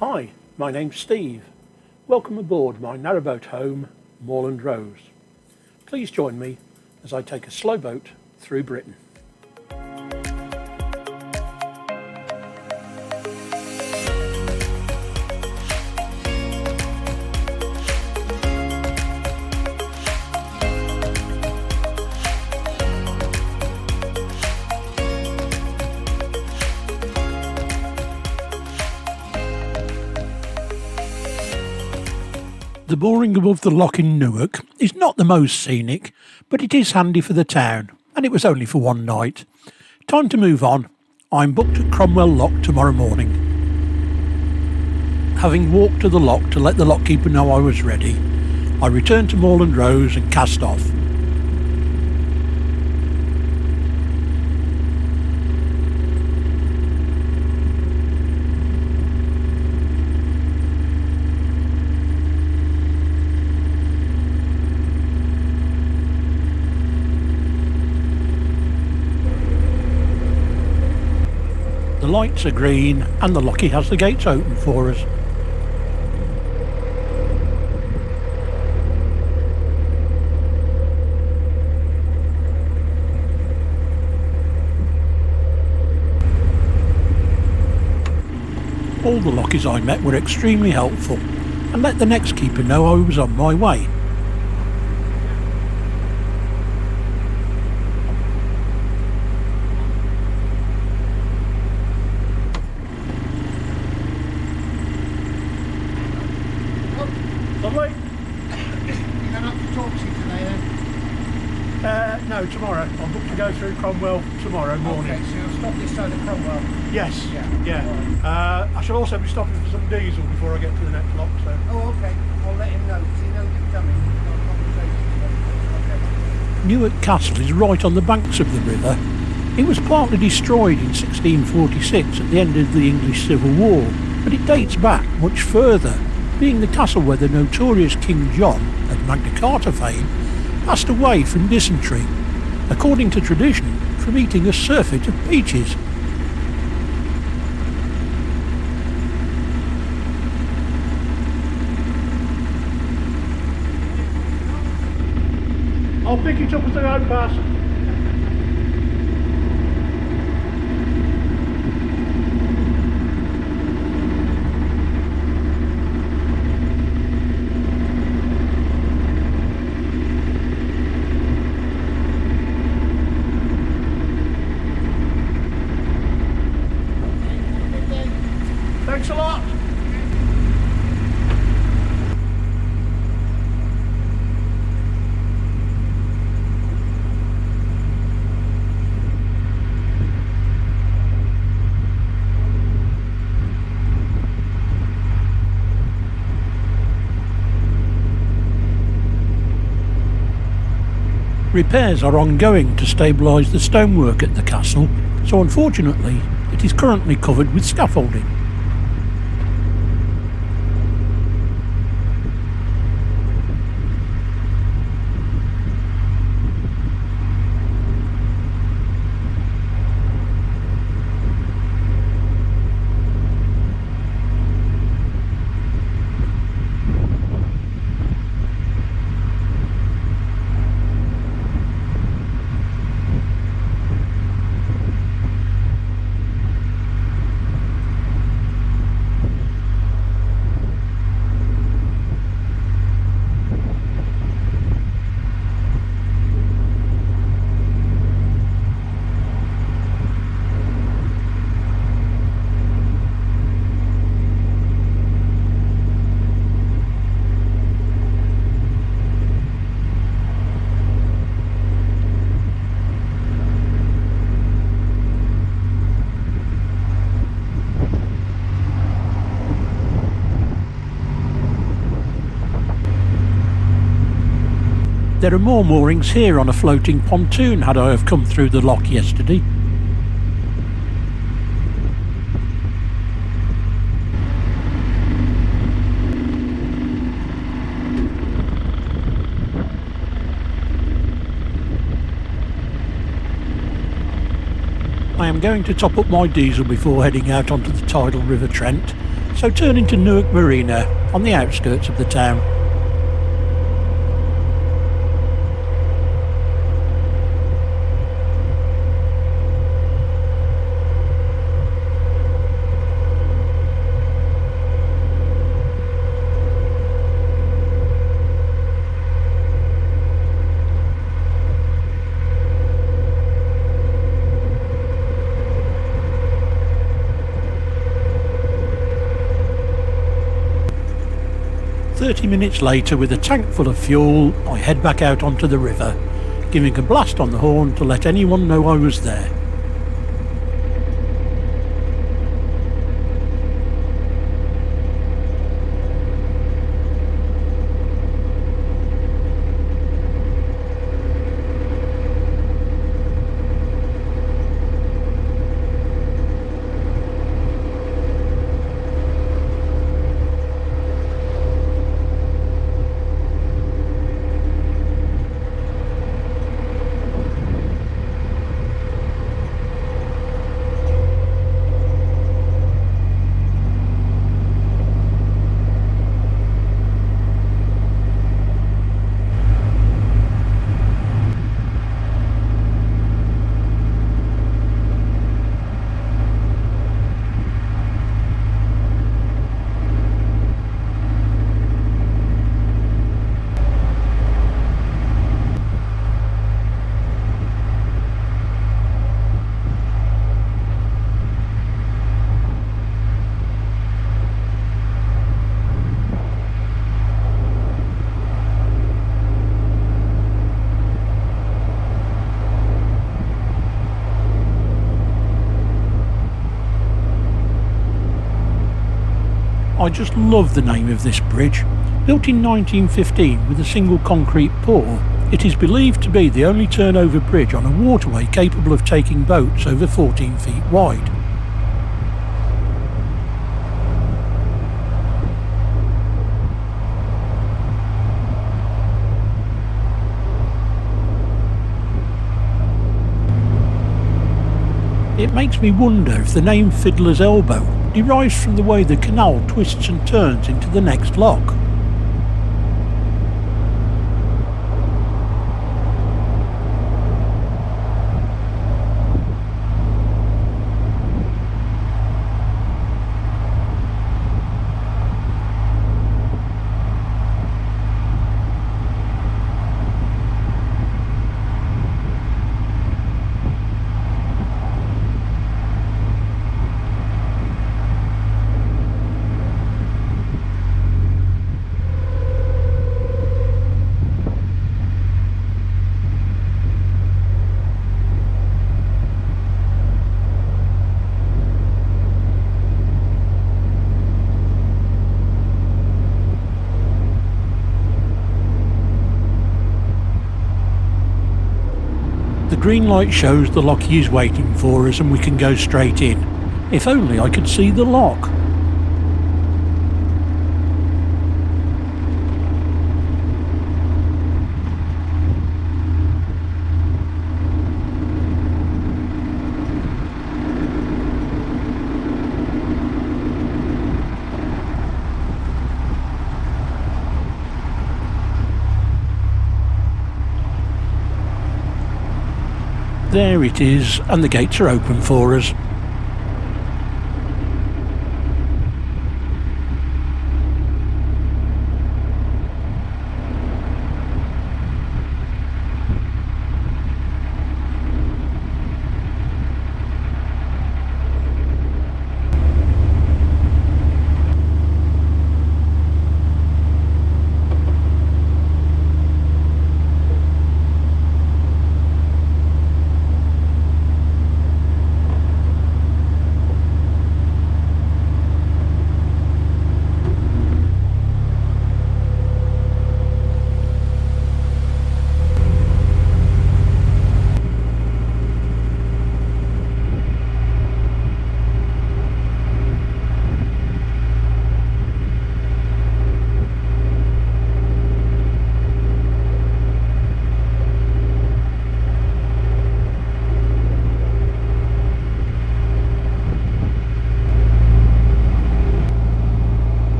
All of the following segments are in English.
Hi, my name's Steve. Welcome aboard my narrowboat home, Moorland Rose. Please join me as I take a slow boat through Britain. The mooring above the lock in Newark is not the most scenic, but it is handy for the town, and it was only for one night. Time to move on. I'm booked at Cromwell Lock tomorrow morning. Having walked to the lock to let the lockkeeper know I was ready, I returned to Moorland Rose and cast off. The lights are green and the lockie has the gates open for us. All the lockies I met were extremely helpful and let the next keeper know I was on my way. Lovely. You're going up to Torksey today then? No, tomorrow. I'm booked to go through Cromwell tomorrow morning. Okay, so you'll stop this side of Cromwell? Yes, Yeah. yeah. I shall also be stopping for some diesel before I get to the next lock. So. Oh, okay. I'll let him know, because he knows you're coming. We've got a conversation. Okay. Newark Castle is right on the banks of the river. It was partly destroyed in 1646 at the end of the English Civil War, but it dates back much further, being the castle where the notorious King John, of Magna Carta fame, passed away from dysentery, according to tradition, from eating a surfeit of peaches. I'll pick it up as I go past. Thanks a lot. Repairs are ongoing to stabilise the stonework at the castle, so unfortunately it is currently covered with scaffolding. There are more moorings here on a floating pontoon had I have come through the lock yesterday. I am going to top up my diesel before heading out onto the tidal River Trent, so turning to Newark Marina on the outskirts of the town. Minutes later, with a tank full of fuel, I head back out onto the river, giving a blast on the horn to let anyone know I was there. I just love the name of this bridge. Built in 1915 with a single concrete pour, it is believed to be the only turnover bridge on a waterway capable of taking boats over 14 feet wide. It makes me wonder if the name Fiddler's Elbow derives from the way the canal twists and turns into the next lock. The green light shows the lock is waiting for us and we can go straight in. If only I could see the lock. There it is, and the gates are open for us.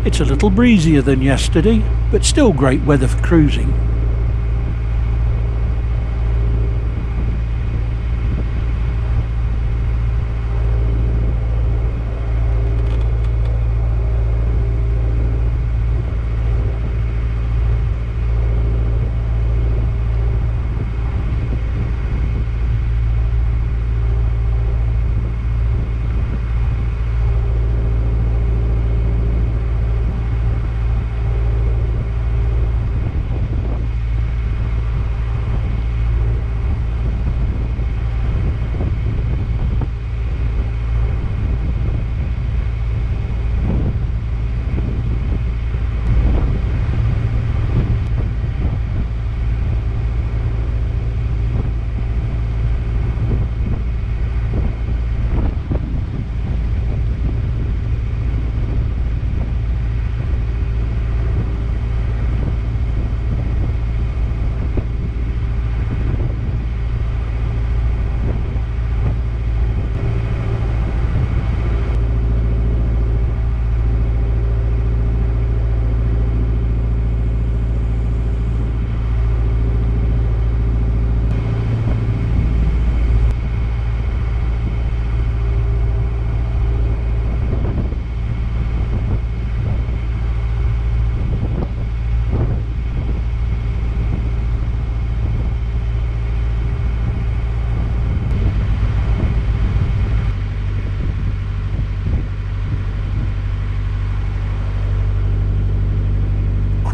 It's a little breezier than yesterday, but still great weather for cruising.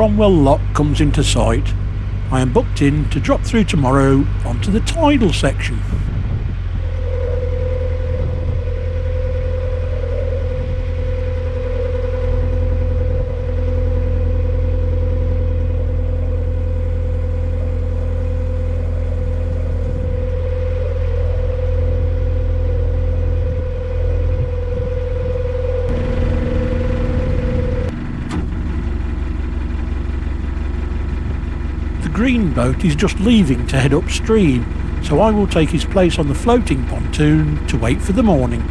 Cromwell Lock comes into sight. I am booked in to drop through tomorrow onto the tidal section. The green boat is just leaving to head upstream, so I will take his place on the floating pontoon to wait for the morning.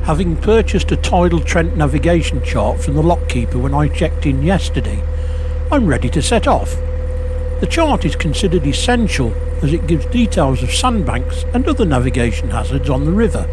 Having purchased a tidal Trent navigation chart from the lockkeeper when I checked in yesterday, I'm ready to set off. The chart is considered essential as it gives details of sandbanks and other navigation hazards on the river.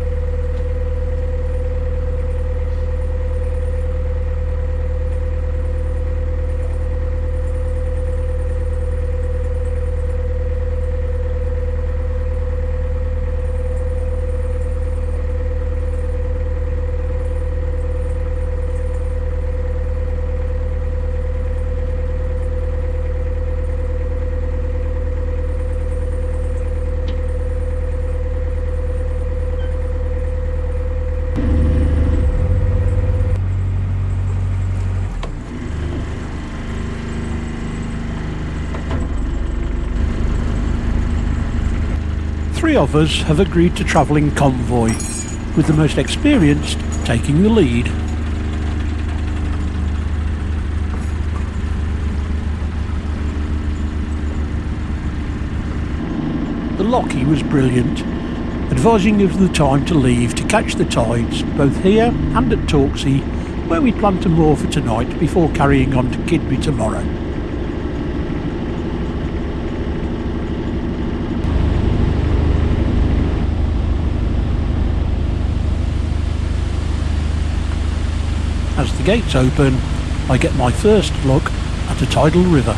Three of us have agreed to travel in convoy, with the most experienced taking the lead. The Lockie was brilliant, advising us the time to leave to catch the tides, both here and at Torksey, where we plan to moor for tonight before carrying on to Kidby tomorrow. As the gates open, I get my first look at a tidal river.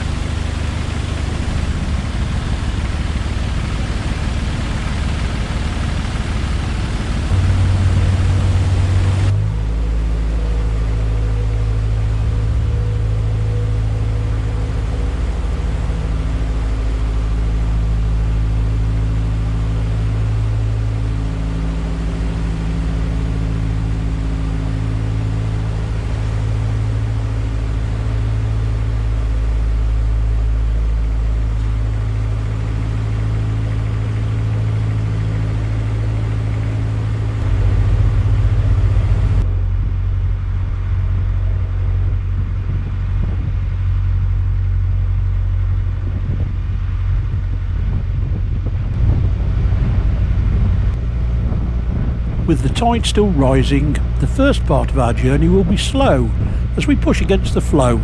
With the tide still rising, the first part of our journey will be slow as we push against the flow,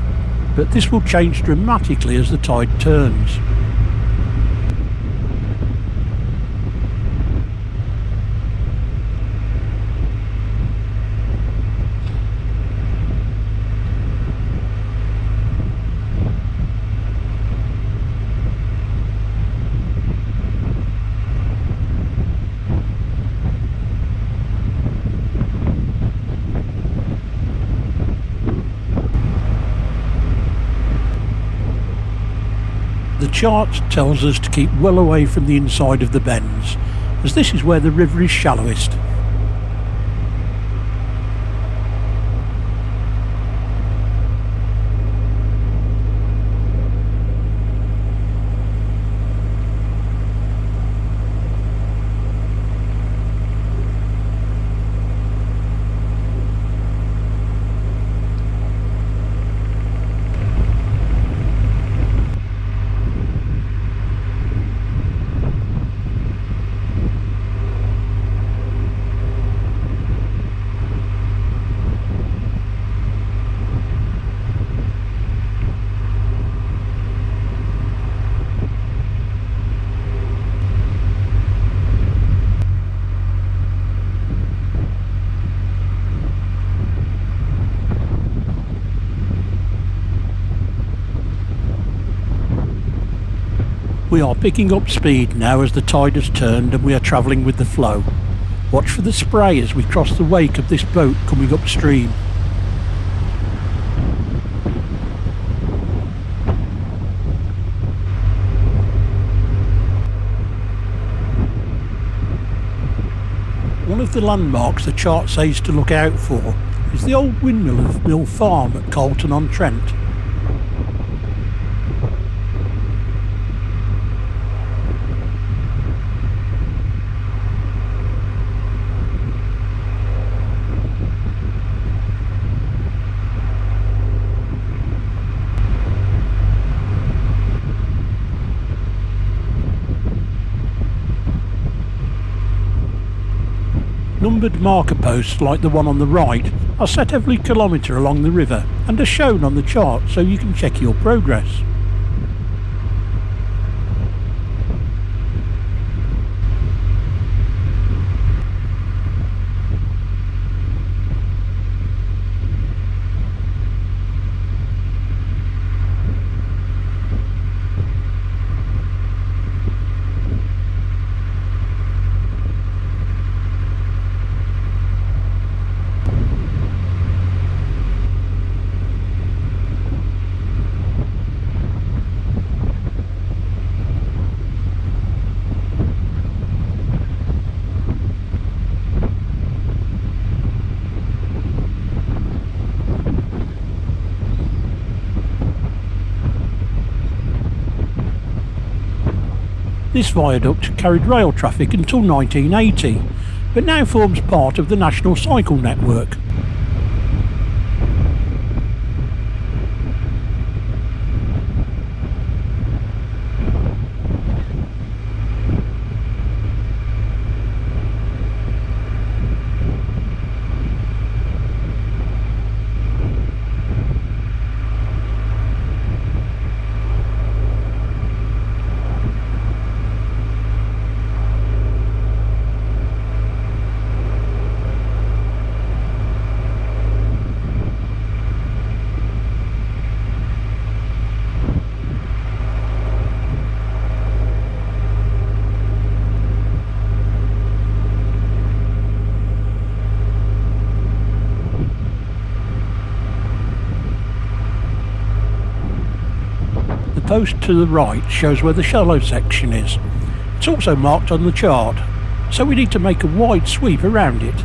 but this will change dramatically as the tide turns. The chart tells us to keep well away from the inside of the bends, as this is where the river is shallowest. We are picking up speed now as the tide has turned and we are travelling with the flow. Watch for the spray as we cross the wake of this boat coming upstream. One of the landmarks the chart says to look out for is the old windmill of Mill Farm at Carlton-on-Trent. Numbered marker posts like the one on the right are set every kilometre along the river and are shown on the chart so you can check your progress. This viaduct carried rail traffic until 1980, but now forms part of the National Cycle Network. The post to the right shows where the shallow section is. It's also marked on the chart, so we need to make a wide sweep around it.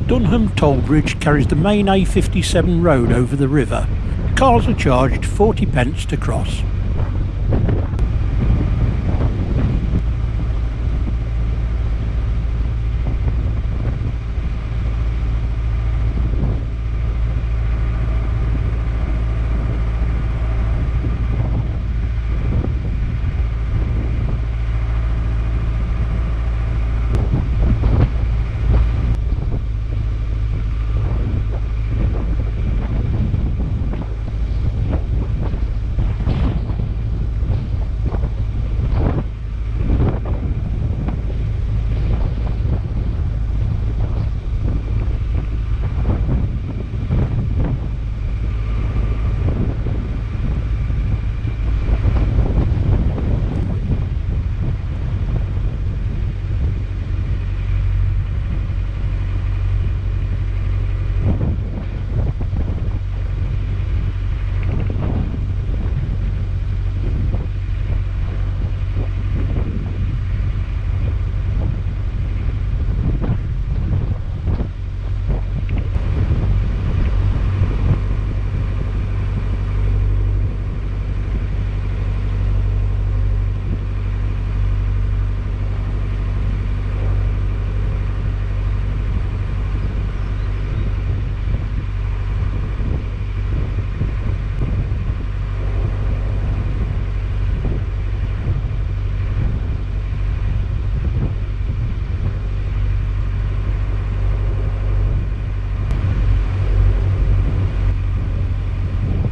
Dunham Toll Bridge carries the main A57 road over the river. Cars are charged 40 pence to cross.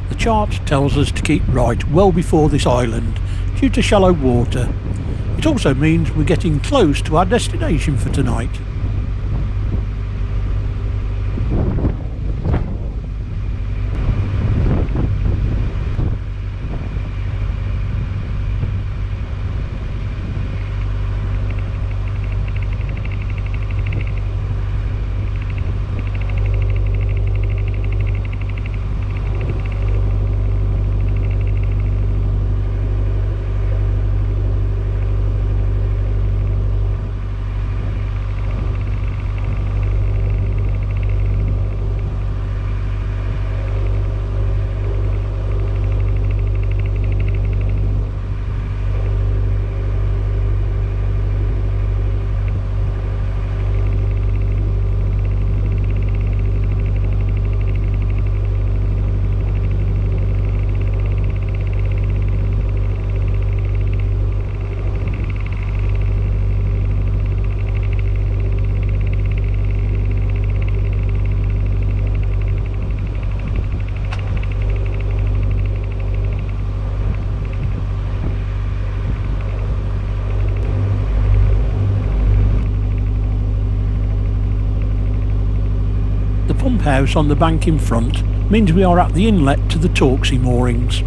The chart tells us to keep right well before this island due to shallow water. It also means we're getting close to our destination for tonight. The pump house on the bank in front means we are at the inlet to the Torksey moorings.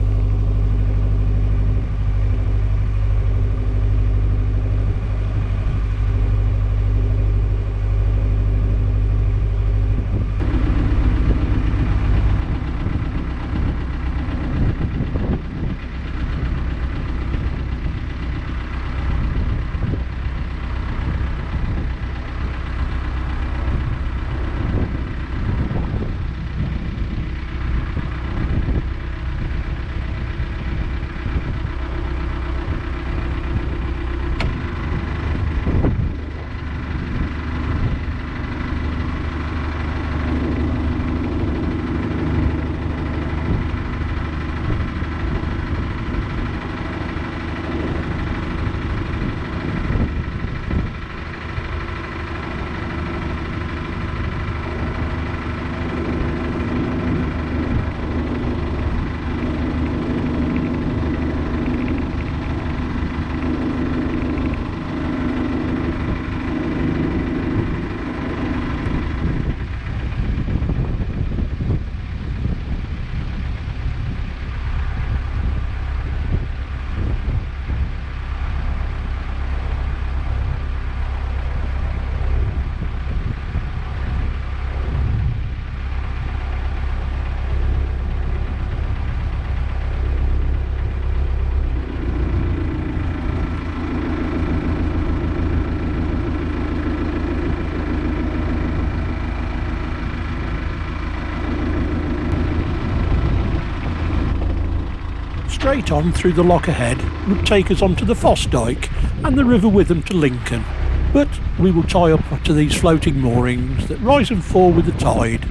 straight on through the lock ahead would take us onto the Foss Dyke and the River Witham to Lincoln, but we will tie up to these floating moorings that rise and fall with the tide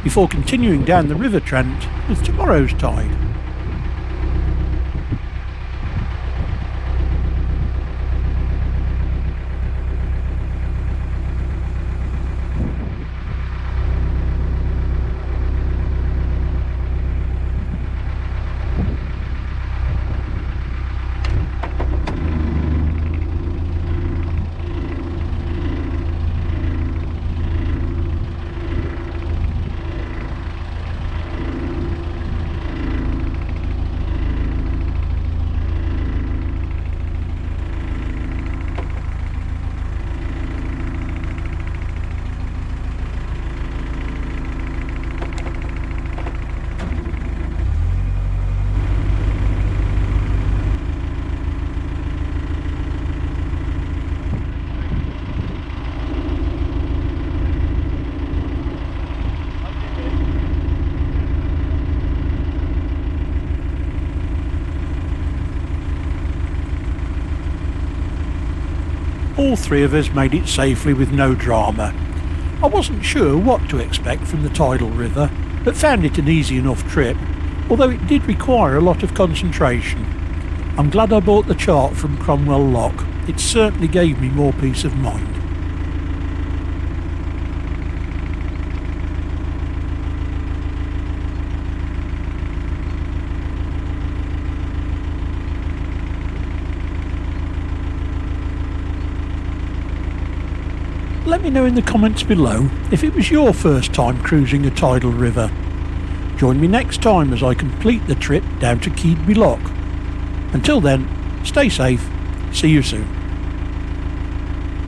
before continuing down the River Trent with tomorrow's tide. All three of us made it safely with no drama. I wasn't sure what to expect from the tidal river, but found it an easy enough trip, although it did require a lot of concentration. I'm glad I bought the chart from Cromwell Lock. It certainly gave me more peace of mind. Let me know in the comments below if it was your first time cruising a tidal river. Join me next time as I complete the trip down to Keadby Lock. Until then, stay safe, see you soon.